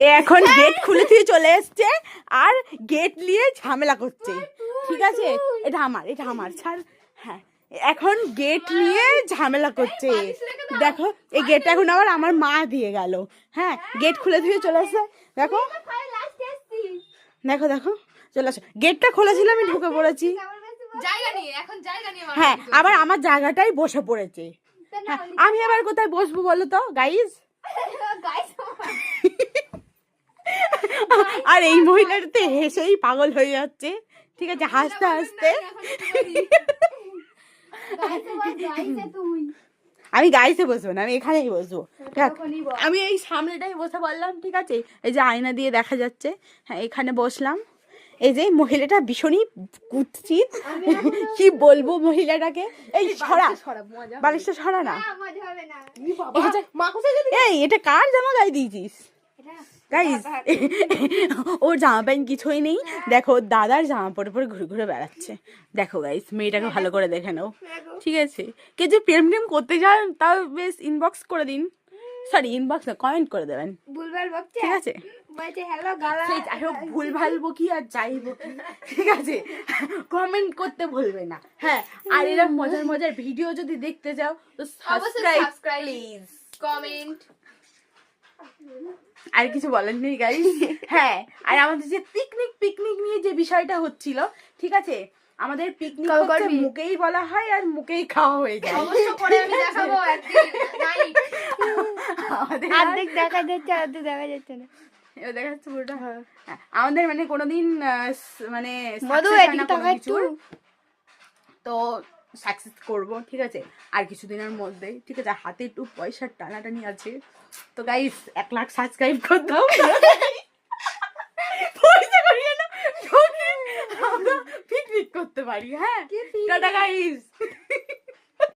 এখন গেট খুলে দিয়ে চলে এসছে আর গেট নিয়ে ঝামেলা করছে। ঠিক আছে, এটা আমার ছাড়। হ্যাঁ, এখন গেট নিয়ে ঝামেলা করছে। দেখো এই গেটটা এখন আবার আমার মা দিয়ে গেল। হ্যাঁ, গেট খুলে দিয়ে চলে এসছে। দেখো দেখো দেখো চলে আসো। গেটটা খোলা ছিল, আমি ঢুকে পড়েছি। হ্যাঁ, আবার আমার জায়গাটাই বসে পড়েছে। হ্যাঁ, আমি আবার কোথায় বসবো বলো তো গাইজ? আর এই মহিলাটাতে হেসেই পাগল হয়ে যাচ্ছে। ঠিক আছে, হাসতে হাসতে আমি গাইতে বসবো না, আমি এখানেই বসবো। আমি এই সামনেটাই বসে বললাম। ঠিক আছে, এই যে আয়না দিয়ে দেখা যাচ্ছে। হ্যাঁ, এখানে বসলাম। এই যে মহিলাটা ভীষণই কুৎসিত, কি বলবো মহিলাটাকে। এই সরা বালিশটা সরা না। এই এটা কার জামা গায়ে দিয়েছিস গাইস? ওর জামা প্যান্ট কিছুই নেই। দেখো দাদার জামা পরে পরে ঘুরে ঘুরে বেড়াচ্ছে। দেখো গাইস, মেয়েটাকে ভালো করে দেখে নাও। ঠিক আছে, কে যে প্রেম টেম করতে চান তাও বেশ ইনবক্স করে দিন। সরি, ইনবক্স না, কমেন্ট করে দেবেন। ঠিক আছে, যাই হোক, ভুলভাল বকি আর যাই বকি, ঠিক আছে, কমেন্ট করতে ভুলবে না। হ্যাঁ, আর এরকম মজার মজার ভিডিও যদি দেখতে চাও তো সাবস্ক্রাইব প্লিজ, কমেন্ট। আর কিছু বলেন নেই গাইস? হ্যাঁ, আর আমাদের যে পিকনিক নিয়ে যে বিষয়টা হচ্ছিল, ঠিক আছে, আমাদের পিকনিক হচ্ছে মুখেই বলা হয় আর মুখেই খাওয়া হয়ে যায়। অবশ্য করে আমি দেখাবো একদিন। অর্ধেক দেখা যাচ্ছে, অর্ধেক দেখা যাচ্ছে না। এবার দেখা যাচ্ছে পুরোটা। আমাদের মানে কোনোদিন মানে তো সাকসেস করবো। ঠিক আছে, আর কিছুদিনের মধ্যেই। ঠিক আছে, হাতে একটু পয়সার টানাটানি আছে। তো গাইস 1 লাখ সাবস্ক্রাইব করে দাও। পয়সা করিয়ে না, আমরা পিকনিক করতে পারি। হ্যাঁ, টাটা গাইস।